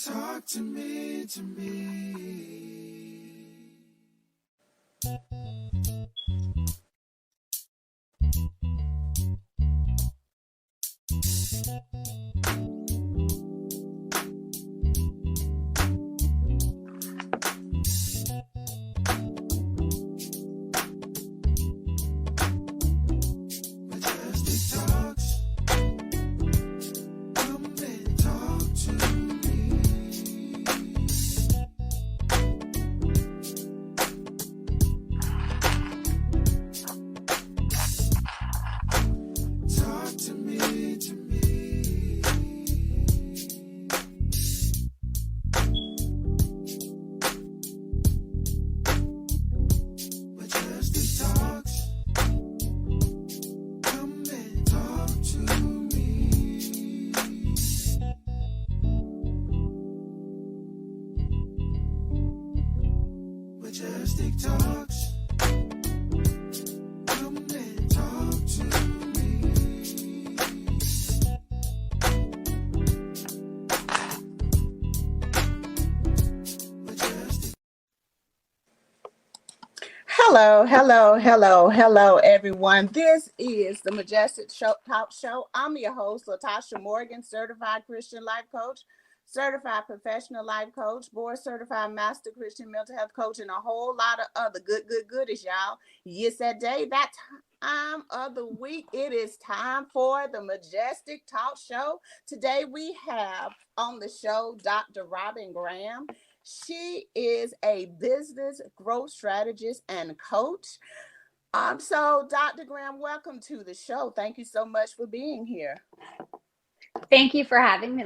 Talk to me, to me. Majestic talks. Come and talk to me. Majestic. Hello, everyone. This is the Majestic Talk Show. I'm your host, Latasha Morgan, certified Christian life coach, certified professional life coach, board certified master Christian mental health coach, and a whole lot of other goodies, y'all. Yes, that day, that time of the week, it is time for the Majestic Talk Show. Today we have on the show Dr. Robyn Graham. She is a business growth strategist and coach. So Dr. Graham, welcome to the show. Thank you so much for being here. Thank you for having me,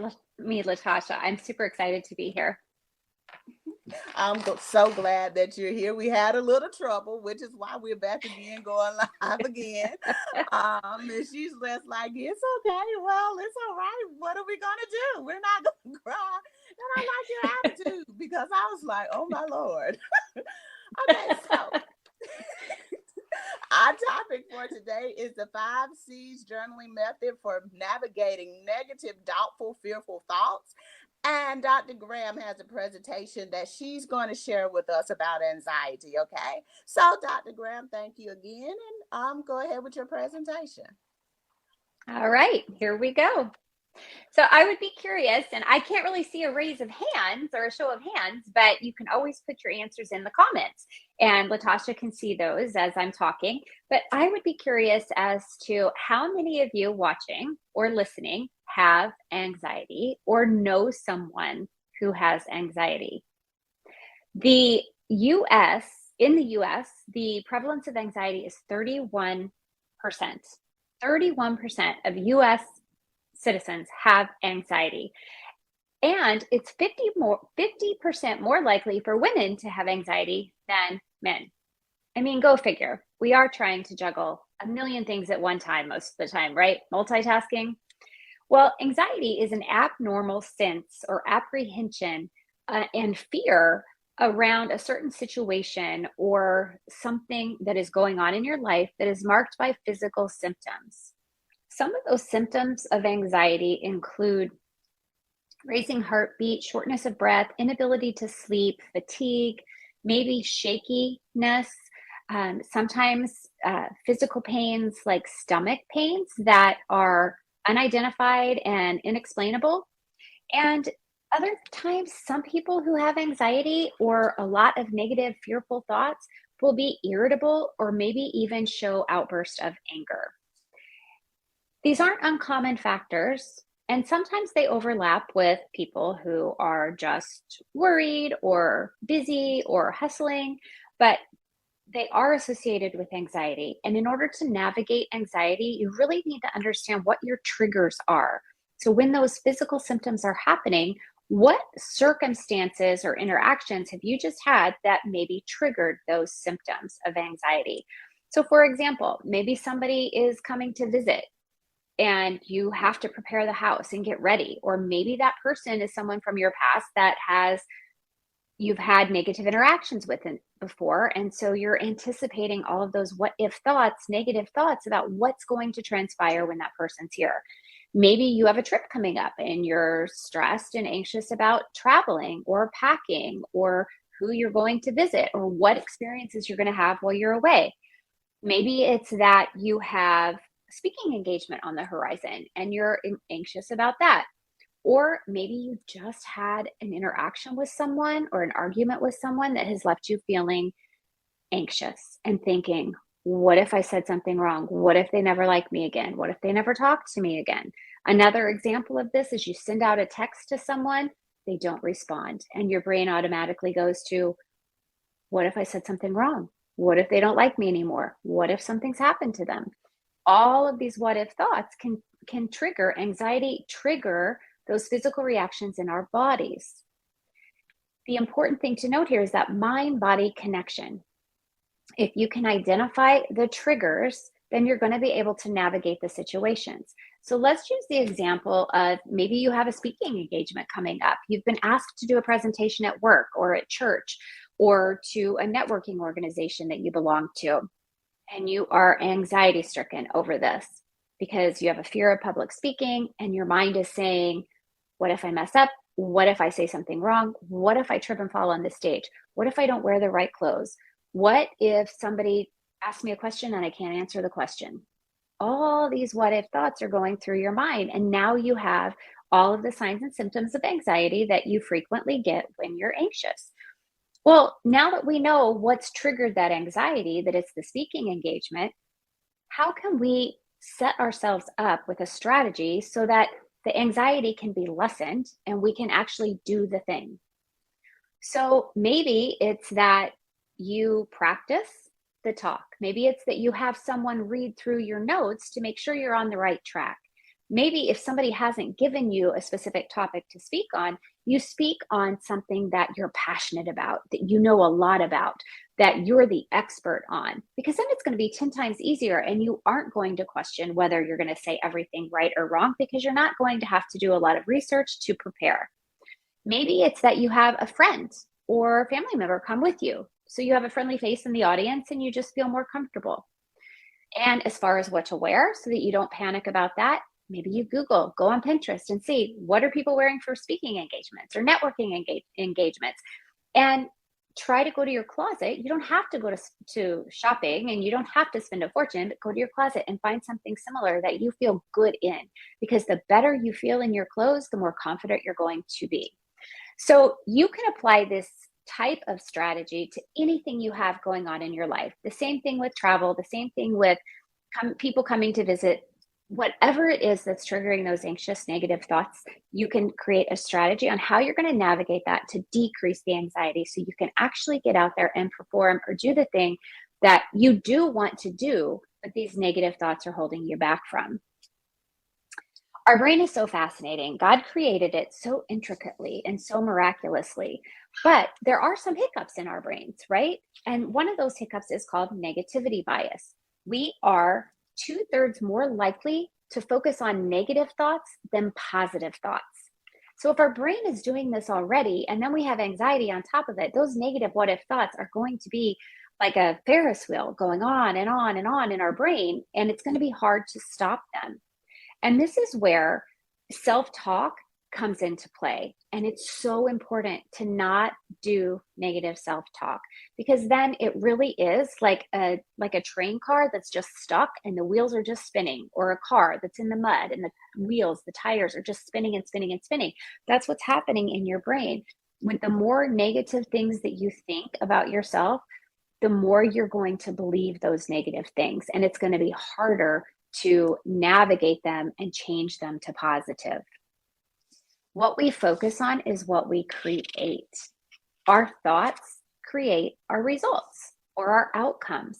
Latasha. I'm super excited to be here. I'm so glad that you're here. We had a little trouble, which is why we're back again, going live again. And she's just like, it's okay. Well, it's all right. What are we going to do? We're not going to cry. And I like your attitude because I was like, oh, my Lord. Okay, so our topic for today is the 5 C's journaling method for navigating negative, doubtful, fearful thoughts. And Dr. Graham has a presentation that she's going to share with us about anxiety, okay? So, Dr. Graham, thank you again, and go ahead with your presentation. All right, here we go. So I would be curious, and I can't really see a raise of hands or a show of hands, but you can always put your answers in the comments, and Latasha can see those as I'm talking. But I would be curious as to how many of you watching or listening have anxiety or know someone who has anxiety. In the US, the prevalence of anxiety is 31%. 31% of US citizens have anxiety. And it's 50% more likely for women to have anxiety than men. I mean, go figure. We are trying to juggle a million things at one time most of the time, right? Multitasking. Well, anxiety is an abnormal sense or apprehension and fear around a certain situation or something that is going on in your life that is marked by physical symptoms. Some of those symptoms of anxiety include racing heartbeat, shortness of breath, inability to sleep, fatigue, maybe shakiness, sometimes physical pains like stomach pains that are unidentified and inexplainable. And other times, some people who have anxiety or a lot of negative, fearful thoughts will be irritable or maybe even show outbursts of anger. These aren't uncommon factors, and sometimes they overlap with people who are just worried or busy or hustling, but they are associated with anxiety. And in order to navigate anxiety, you really need to understand what your triggers are. So when those physical symptoms are happening, what circumstances or interactions have you just had that maybe triggered those symptoms of anxiety? So for example, maybe somebody is coming to visit and you have to prepare the house and get ready. Or maybe that person is someone from your past that you've had negative interactions with before. And so you're anticipating all of those what if thoughts, negative thoughts about what's going to transpire when that person's here. Maybe you have a trip coming up and you're stressed and anxious about traveling or packing or who you're going to visit or what experiences you're going to have while you're away. Maybe it's that you have a speaking engagement on the horizon and you're anxious about that. Or maybe you just had an interaction with someone or an argument with someone that has left you feeling anxious and thinking, what if I said something wrong? What if they never like me again? What if they never talk to me again? Another example of this is you send out a text to someone, they don't respond, and your brain automatically goes to, what if I said something wrong? What if they don't like me anymore? What if something's happened to them? All of these what if thoughts can trigger anxiety, trigger those physical reactions in our bodies. The important thing to note here is that mind-body connection. If you can identify the triggers, then you're going to be able to navigate the situations. So let's use the example of maybe you have a speaking engagement coming up. You've been asked to do a presentation at work or at church or to a networking organization that you belong to, and you are anxiety stricken over this because you have a fear of public speaking and your mind is saying, what if I mess up? What if I say something wrong? What if I trip and fall on the stage? What if I don't wear the right clothes? What if somebody asks me a question and I can't answer the question? All these what if thoughts are going through your mind. And now you have all of the signs and symptoms of anxiety that you frequently get when you're anxious. Well, now that we know what's triggered that anxiety, that it's the speaking engagement, how can we set ourselves up with a strategy so that the anxiety can be lessened and we can actually do the thing? So maybe it's that you practice the talk. Maybe it's that you have someone read through your notes to make sure you're on the right track. Maybe if somebody hasn't given you a specific topic to speak on, you speak on something that you're passionate about, that you know a lot about, that you're the expert on, because then it's going to be 10 times easier and you aren't going to question whether you're going to say everything right or wrong because you're not going to have to do a lot of research to prepare. Maybe it's that you have a friend or a family member come with you. So you have a friendly face in the audience and you just feel more comfortable. And as far as what to wear so that you don't panic about that, maybe you Google, go on Pinterest and see what are people wearing for speaking engagements or networking engagements, and try to go to your closet. You don't have to go to shopping and you don't have to spend a fortune, but go to your closet and find something similar that you feel good in, because the better you feel in your clothes, the more confident you're going to be. So you can apply this type of strategy to anything you have going on in your life. The same thing with travel, the same thing with people coming to visit. Whatever it is that's triggering those anxious, negative thoughts, you can create a strategy on how you're going to navigate that to decrease the anxiety so you can actually get out there and perform or do the thing that you do want to do, but these negative thoughts are holding you back from. Our brain is so fascinating. God created it so intricately and so miraculously, but there are some hiccups in our brains, right? And one of those hiccups is called negativity bias. We are 2/3 more likely to focus on negative thoughts than positive thoughts. So if our brain is doing this already, and then we have anxiety on top of it, those negative what if thoughts are going to be like a Ferris wheel going on and on and on in our brain, and it's going to be hard to stop them. And this is where self-talk comes into play. And it's so important to not do negative self-talk, because then it really is like a train car that's just stuck and the wheels are just spinning, or a car that's in the mud and the wheels, the tires are just spinning and spinning and spinning. That's what's happening in your brain. With the more negative things that you think about yourself, the more you're going to believe those negative things, and it's going to be harder to navigate them and change them to positive. What we focus on is what we create. Our thoughts create our results or our outcomes.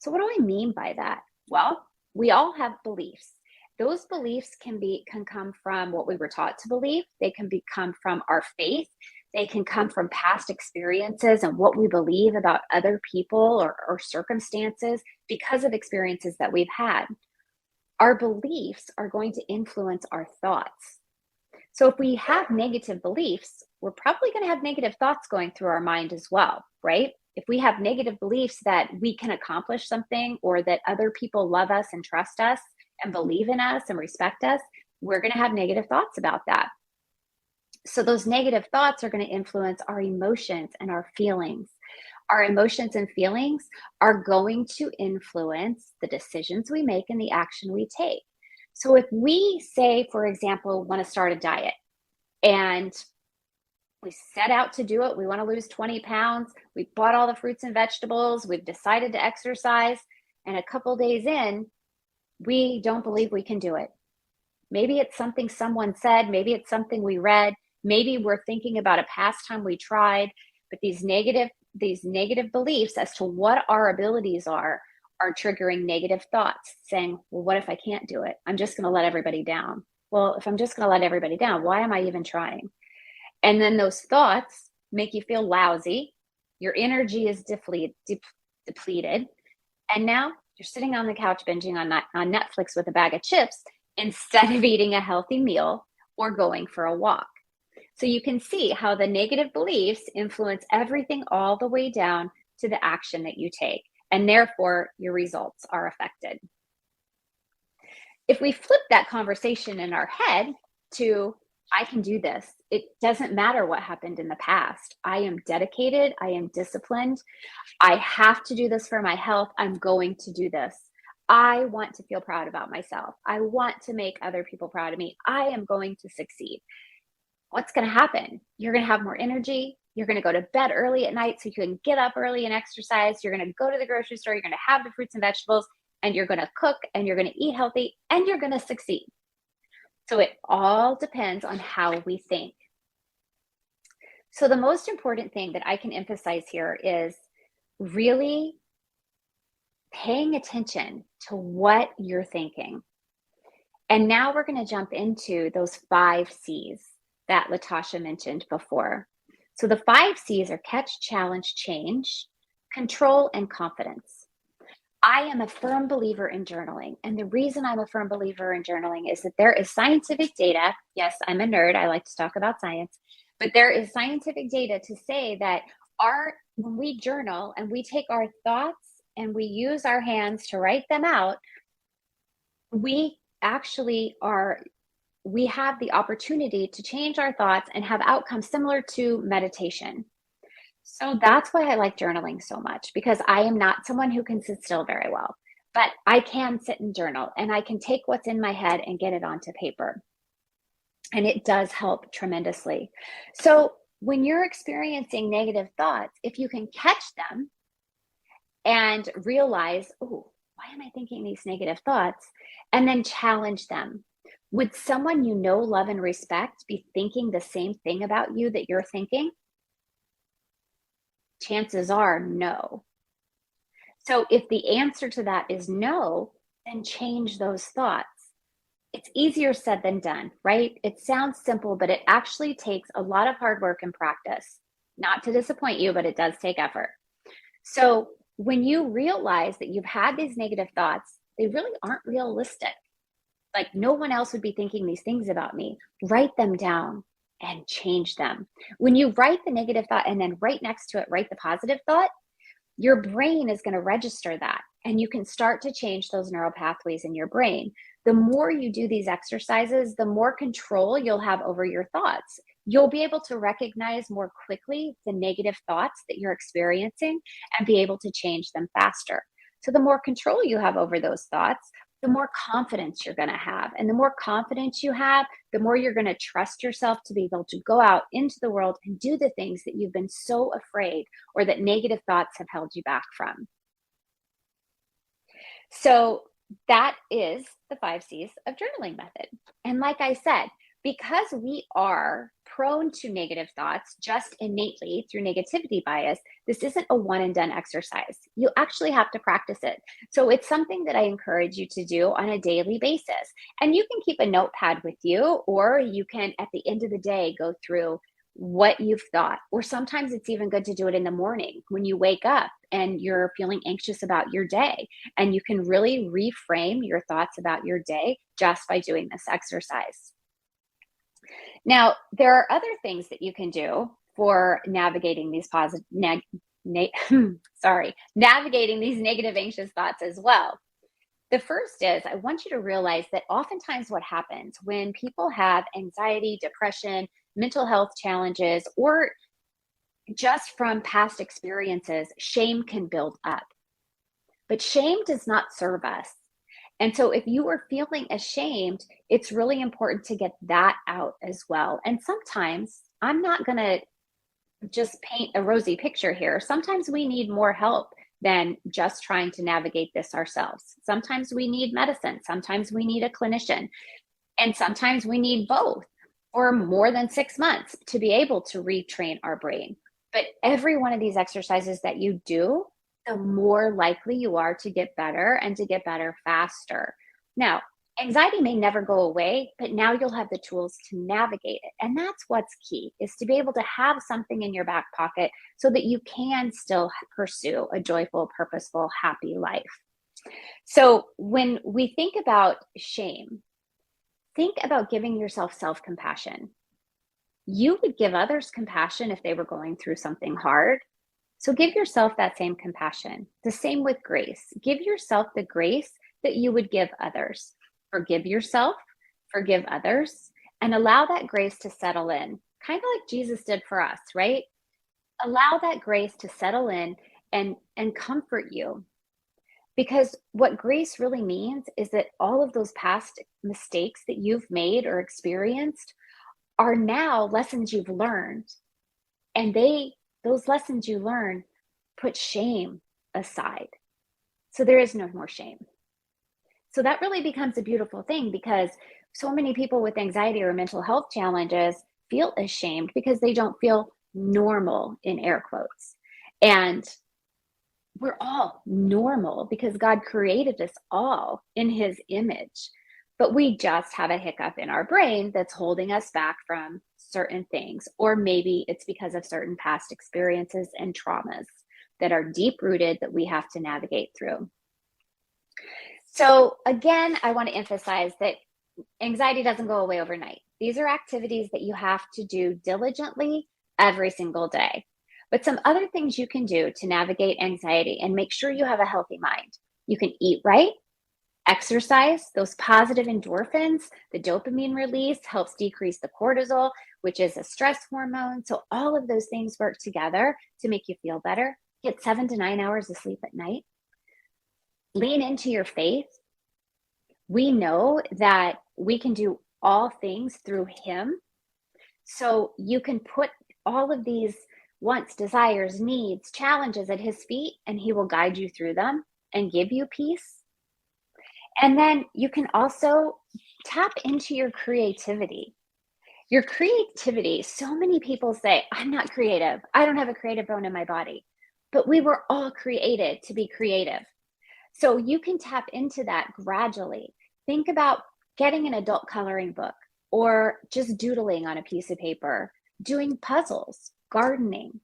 So what do I mean by that? Well, we all have beliefs. Those beliefs can come from what we were taught to believe. They can come from our faith. They can come from past experiences and what we believe about other people or circumstances because of experiences that we've had. Our beliefs are going to influence our thoughts. So if we have negative beliefs, we're probably going to have negative thoughts going through our mind as well, right? If we have negative beliefs that we can accomplish something, or that other people love us and trust us and believe in us and respect us, we're going to have negative thoughts about that. So those negative thoughts are going to influence our emotions and our feelings. Our emotions and feelings are going to influence the decisions we make and the action we take. So if we say, for example, want to start a diet and we set out to do it, we want to lose 20 pounds, we bought all the fruits and vegetables, we've decided to exercise, and a couple days in, we don't believe we can do it. Maybe it's something someone said, maybe it's something we read, maybe we're thinking about a past time we tried, but these negative beliefs as to what our abilities are triggering negative thoughts, saying, well, what if I can't do it? I'm just going to let everybody down. Well, if I'm just going to let everybody down, why am I even trying? And then those thoughts make you feel lousy. Your energy is depleted. And now you're sitting on the couch binging on Netflix with a bag of chips instead of eating a healthy meal or going for a walk. So you can see how the negative beliefs influence everything all the way down to the action that you take. And therefore, your results are affected. If we flip that conversation in our head to, I can do this. It doesn't matter what happened in the past. I am dedicated. I am disciplined. I have to do this for my health. I'm going to do this. I want to feel proud about myself. I want to make other people proud of me. I am going to succeed. What's going to happen? You're going to have more energy. You're going to go to bed early at night so you can get up early and exercise. You're going to go to the grocery store. You're going to have the fruits and vegetables, and you're going to cook, and you're going to eat healthy, and you're going to succeed. So it all depends on how we think. So the most important thing that I can emphasize here is really paying attention to what you're thinking. And now we're going to jump into those 5 C's that Latasha mentioned before. So the 5 C's are catch, challenge, change, control, and confidence. I am a firm believer in journaling. And the reason I'm a firm believer in journaling is that there is scientific data. Yes, I'm a nerd. I like to talk about science. But there is scientific data to say that when we journal and we take our thoughts and we use our hands to write them out, we have the opportunity to change our thoughts and have outcomes similar to meditation. So that's why I like journaling so much, because I am not someone who can sit still very well, but I can sit and journal, and I can take what's in my head and get it onto paper. And it does help tremendously. So when you're experiencing negative thoughts, if you can catch them and realize, oh, why am I thinking these negative thoughts? And then challenge them. Would someone you know, love, and respect be thinking the same thing about you that you're thinking? Chances are no. So if the answer to that is no, then change those thoughts. It's easier said than done, right? It sounds simple, but it actually takes a lot of hard work and practice. Not to disappoint you, but it does take effort. So when you realize that you've had these negative thoughts, they really aren't realistic. Like, no one else would be thinking these things about me. Write them down and change them. When you write the negative thought and then right next to it, write the positive thought, your brain is going to register that, and you can start to change those neural pathways in your brain. The more you do these exercises, the more control you'll have over your thoughts. You'll be able to recognize more quickly the negative thoughts that you're experiencing and be able to change them faster. So the more control you have over those thoughts, the more confidence you're going to have. And the more confidence you have, the more you're going to trust yourself to be able to go out into the world and do the things that you've been so afraid or that negative thoughts have held you back from. So that is the 5 C's of journaling method. And like I said, because we are prone to negative thoughts just innately through negativity bias, this isn't a one and done exercise. You actually have to practice it. So it's something that I encourage you to do on a daily basis. And you can keep a notepad with you, or you can, at the end of the day, go through what you've thought. Or sometimes it's even good to do it in the morning when you wake up and you're feeling anxious about your day. And you can really reframe your thoughts about your day just by doing this exercise. Now, there are other things that you can do for navigating these navigating these negative, anxious thoughts as well. The first is I want you to realize that oftentimes what happens when people have anxiety, depression, mental health challenges, or just from past experiences, shame can build up. But shame does not serve us. And so if you are feeling ashamed, it's really important to get that out as well. And sometimes I'm not going to just paint a rosy picture here. Sometimes we need more help than just trying to navigate this ourselves. Sometimes we need medicine. Sometimes we need a clinician. And sometimes we need both for more than 6 months to be able to retrain our brain. But every one of these exercises that you do, the more likely you are to get better and to get better faster. Now, anxiety may never go away, but now you'll have the tools to navigate it. And that's what's key, is to be able to have something in your back pocket so that you can still pursue a joyful, purposeful, happy life. So when we think about shame, think about giving yourself self-compassion. You would give others compassion if they were going through something hard. So give yourself that same compassion. The same with grace. Give yourself the grace that you would give others. Forgive yourself, forgive others, and allow that grace to settle in, kind of like Jesus did for us, right? Allow that grace to settle in and comfort you. Because what grace really means is that all of those past mistakes that you've made or experienced are now lessons you've learned. And those lessons you learn put shame aside. So there is no more shame. So that really becomes a beautiful thing, because so many people with anxiety or mental health challenges feel ashamed because they don't feel normal, in air quotes. And we're all normal because God created us all in his image. But we just have a hiccup in our brain that's holding us back from certain things. Or maybe it's because of certain past experiences and traumas that are deep rooted that we have to navigate through. So again, I want to emphasize that anxiety doesn't go away overnight. These are activities that you have to do diligently every single day. But some other things you can do to navigate anxiety and make sure you have a healthy mind. You can eat right, exercise, those positive endorphins, the dopamine release helps decrease the cortisol, which is a stress hormone. So all of those things work together to make you feel better. Get 7 to 9 hours of sleep at night. Lean into your faith. We know that we can do all things through him. So you can put all of these wants, desires, needs, challenges at his feet, and he will guide you through them and give you peace. And then you can also tap into your creativity. Your creativity, so many people say, I'm not creative. I don't have a creative bone in my body. But we were all created to be creative. So you can tap into that gradually. Think about getting an adult coloring book, or just doodling on a piece of paper, doing puzzles, gardening.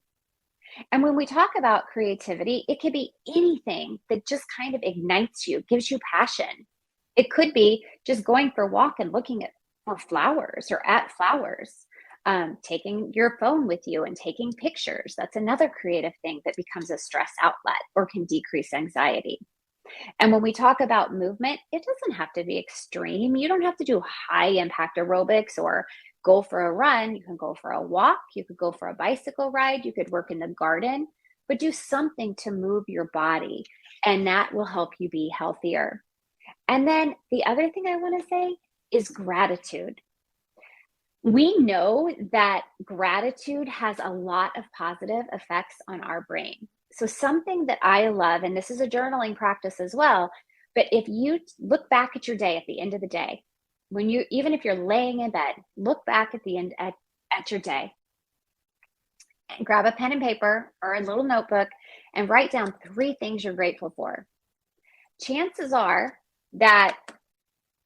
And when we talk about creativity, it could be anything that just kind of ignites you, gives you passion. It could be just going for a walk and looking for flowers or at flowers, taking your phone with you and taking pictures. That's another creative thing that becomes a stress outlet or can decrease anxiety. And when we talk about movement, it doesn't have to be extreme. You don't have to do high impact aerobics or go for a run. You can go for a walk. You could go for a bicycle ride. You could work in the garden, but do something to move your body, and that will help you be healthier. And then the other thing I want to say is gratitude. We know that gratitude has a lot of positive effects on our brain. So something that I love, and this is a journaling practice as well, but if you look back at your day at the end of the day, even if you're laying in bed, look back at the end at your day, and grab a pen and paper or a little notebook and write down 3 things you're grateful for. Chances are that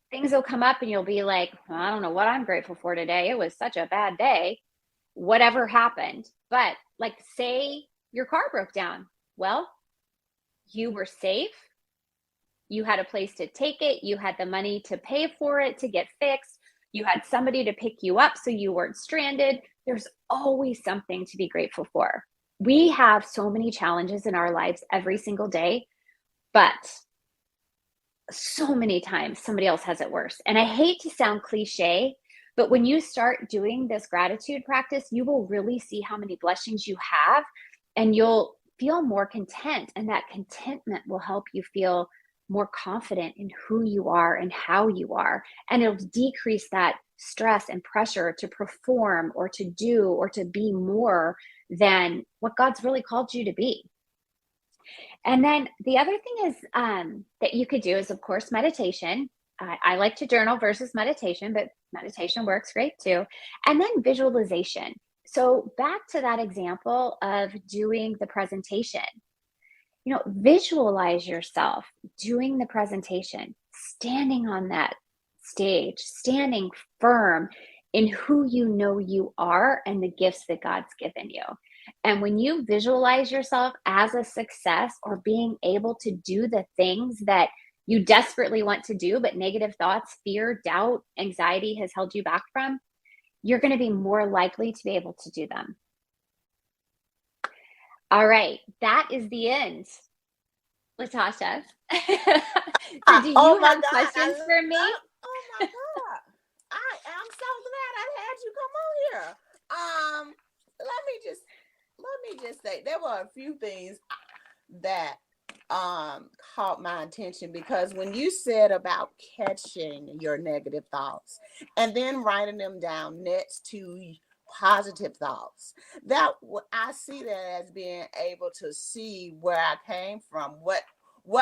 things will come up and you'll be like, well, I don't know what I'm grateful for today. It was such a bad day, whatever happened. But like, say your car broke down. Well, you were safe. You had a place to take it. You had the money to pay for it, to get fixed. You had somebody to pick you up so you weren't stranded. There's always something to be grateful for. We have so many challenges in our lives every single day, but so many times somebody else has it worse. And I hate to sound cliche, but when you start doing this gratitude practice, you will really see how many blessings you have, and you'll feel more content. And that contentment will help you feel more confident in who you are and how you are. And it'll decrease that stress and pressure to perform or to do or to be more than what God's really called you to be. And then the other thing is that you could do is, of course, meditation. I like to journal versus meditation, but meditation works great too. And then visualization. So back to that example of doing the presentation, visualize yourself doing the presentation, standing on that stage, standing firm in who you know you are and the gifts that God's given you. And when you visualize yourself as a success or being able to do the things that you desperately want to do, but negative thoughts, fear, doubt, anxiety has held you back from, you're going to be more likely to be able to do them. All right, that is the end, Latasha. So do you have questions for me? Oh my God. I'm so glad I had you come on here. Let me just say there were a few things that caught my attention, because when you said about catching your negative thoughts and then writing them down next to positive thoughts, that I see that as being able to see where I came from, what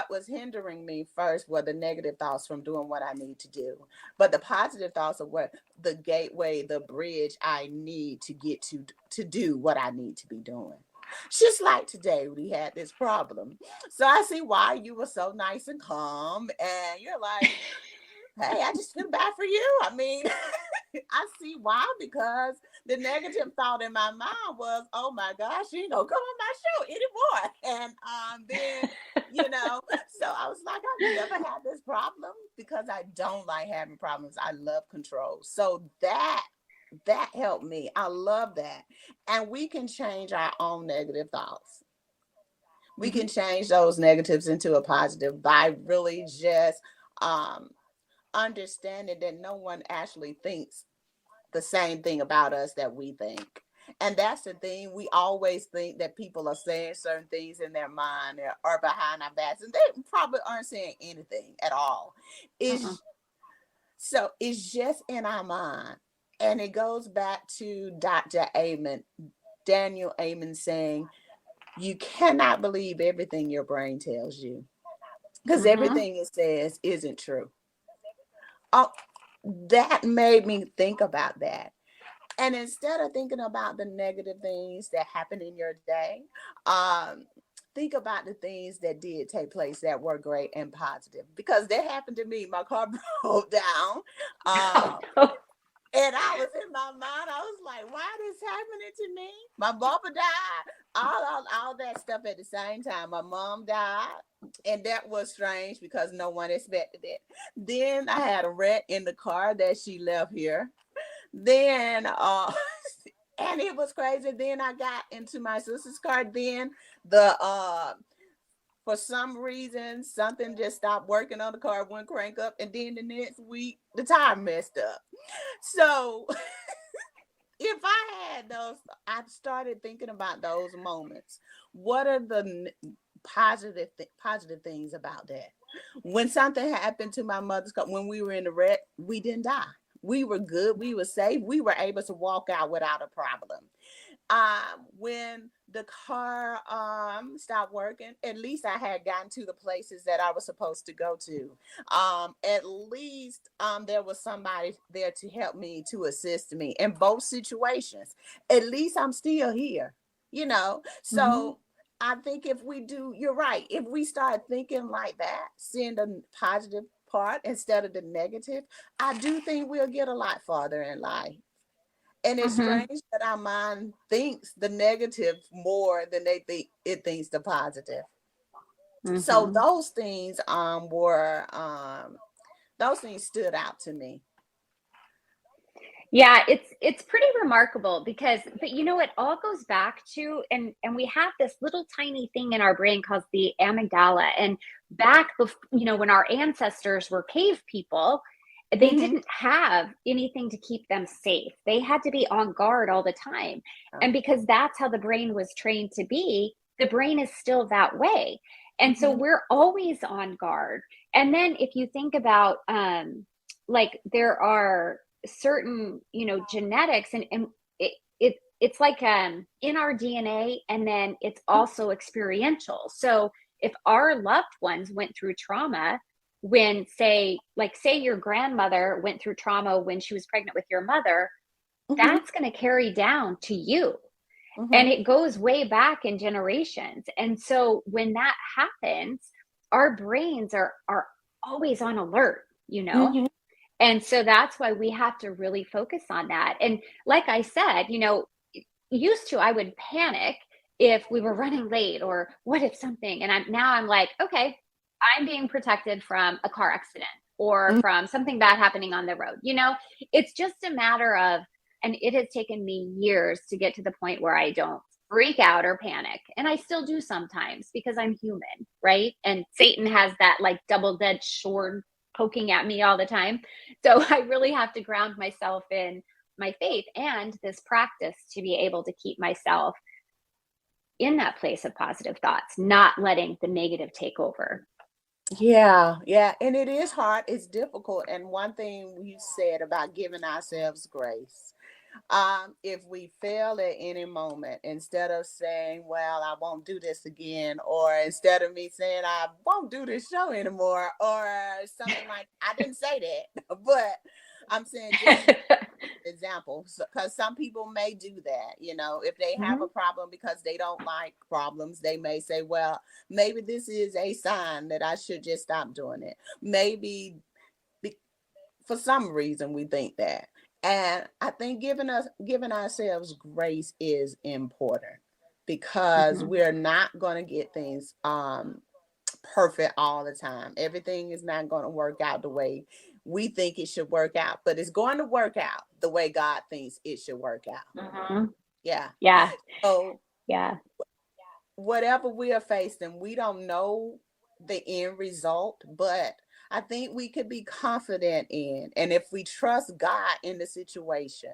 was hindering me first were the negative thoughts from doing what I need to do. But the positive thoughts are what the gateway, the bridge I need to get to do what I need to be doing. Just like today, we had this problem. So I see why you were so nice and calm. And you're like, hey, I just feel bad for you. I mean, I see why, because the negative thought in my mind was, oh my gosh, she ain't gonna come on my show anymore. And then, so I was like, I've never had this problem because I don't like having problems. I love control. So that helped me. I love that. And we can change our own negative thoughts. We can change those negatives into a positive by really just understanding that no one actually thinks the same thing about us that we think. And that's the thing. We always think that people are saying certain things in their mind or behind our backs, and they probably aren't saying anything at all. So it's just in our mind. And it goes back to Dr. Daniel Amen, saying, you cannot believe everything your brain tells you, because everything it says isn't true. Oh, that made me think about that. And instead of thinking about the negative things that happen in your day, think about the things that did take place that were great and positive, because that happened to me. My car broke down. And I was in my mind, I was like, why is this happening to me? My bumper died, all that stuff at the same time. My mom died, and that was strange because no one expected it. Then I had a wreck in the car that she left here. Then, and it was crazy. Then I got into my sister's car. Then for some reason, something just stopped working on the car, wouldn't crank up. And then the next week, the tire messed up. So if I had those, I started thinking about those moments. What are the positive things about that? When something happened to my mother's car, when we were in the wreck, we didn't die. We were good. We were safe. We were able to walk out without a problem. When the car stopped working, at least I had gotten to the places that I was supposed to go to. At least there was somebody there to help me, to assist me in both situations. At least I'm still here, So I think if we do, you're right. If we start thinking like that, seeing the positive part instead of the negative, I do think we'll get a lot farther in life. And it's strange that our mind thinks the negative more than it thinks the positive. So those things those things stood out to me. Yeah, it's pretty remarkable because, but you know, it all goes back to, and we have this little tiny thing in our brain called the amygdala. And back before, you know, when our ancestors were cave people, they didn't have anything to keep them safe. They had to be on guard all the time. And because that's how the brain was trained to be, the brain is still that way. And so we're always on guard. And then if you think about, like there are certain, you know, genetics, and it's like in our DNA, and then it's also experiential. So if our loved ones went through trauma, when say your grandmother went through trauma when she was pregnant with your mother, that's going to carry down to you. And it goes way back in generations. And so when that happens, our brains are always on alert, you know. And so that's why we have to really focus on that. And like I said, you know, used to, I would panic if we were running late or what if something, and now I'm like, okay, I'm being protected from a car accident or from something bad happening on the road. You know, it's just a matter of, and it has taken me years to get to the point where I don't freak out or panic. And I still do sometimes because I'm human, right? And Satan has that like double-edged sword poking at me all the time. So I really have to ground myself in my faith and this practice to be able to keep myself in that place of positive thoughts, not letting the negative take over. Yeah. And it is hard. It's difficult. And one thing you said about giving ourselves grace. If we fail at any moment, instead of saying, well, I won't do this again, or instead of me saying, I won't do this show anymore, or something like, I didn't say that, but I'm saying just example, because some people may do that, you know, if they have a problem because they don't like problems, they may say, well, maybe this is a sign that I should just stop doing it. Maybe for some reason we think that. And I think giving ourselves grace is important because we're not going to get things perfect all the time. Everything is not going to work out the way we think it should work out, but it's going to work out the way God thinks it should work out. Yeah. So yeah. Whatever we are facing, we don't know the end result, but I think we could be confident in, and if we trust God in the situation,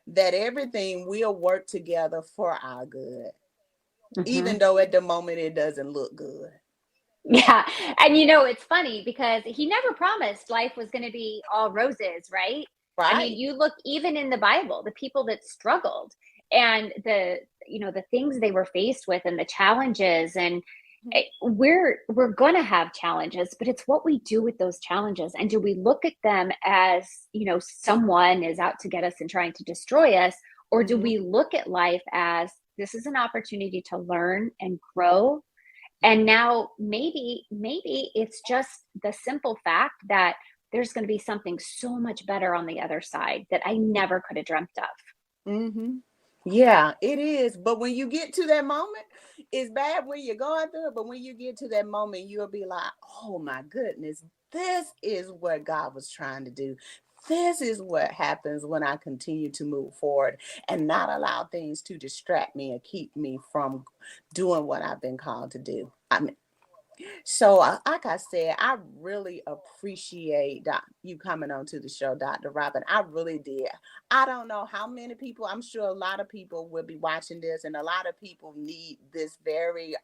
that everything will work together for our good, even though at the moment it doesn't look good. Yeah. And you know, it's funny because he never promised life was going to be all roses, right? I mean, you look even in the Bible, the people that struggled and the, you know, the things they were faced with and the challenges, and we're going to have challenges, but it's what we do with those challenges. And do we look at them as, you know, someone is out to get us and trying to destroy us? Or do we look at life as this is an opportunity to learn and grow? And now maybe it's just the simple fact that there's going to be something so much better on the other side that I never could have dreamt of. Yeah, it is. But when you get to that moment, it's bad when you're going through it. But when you get to that moment, you'll be like, oh my goodness, this is what God was trying to do. This is what happens when I continue to move forward and not allow things to distract me and keep me from doing what I've been called to do. So, like I said, I really appreciate you coming on to the show, Dr. Robyn. I really did. I don't know how many people, I'm sure a lot of people will be watching this, and a lot of people need this very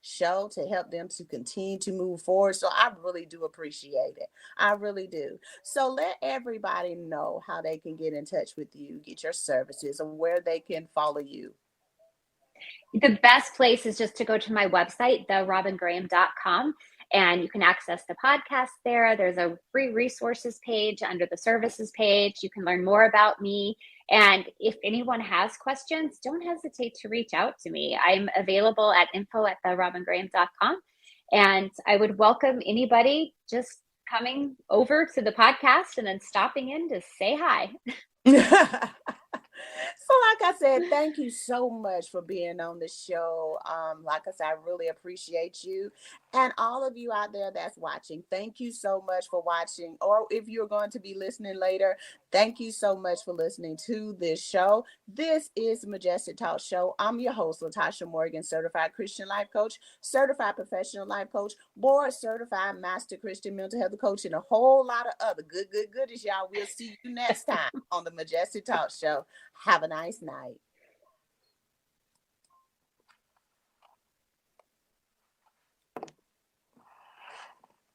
show to help them to continue to move forward. So I really do appreciate it. I really do. So let everybody know how they can get in touch with you, get your services, and where they can follow you. The best place is just to go to my website, therobyngraham.com, and you can access the podcast there. There's a free resources page under the services page. You can learn more about me. And if anyone has questions, don't hesitate to reach out to me. I'm available at info@therobyngraham.com. And I would welcome anybody just coming over to the podcast and then stopping in to say hi. So like I said, thank you so much for being on the show. Like I said, I really appreciate you. And all of you out there that's watching, thank you so much for watching. Or if you're going to be listening later, thank you so much for listening to this show. This is the Majestic Talk Show. I'm your host, Latasha Morgan, certified Christian life coach, certified professional life coach, board certified master Christian mental health coach, and a whole lot of other goodies, y'all. We'll see you next time on the Majestic Talk Show. Have a nice night.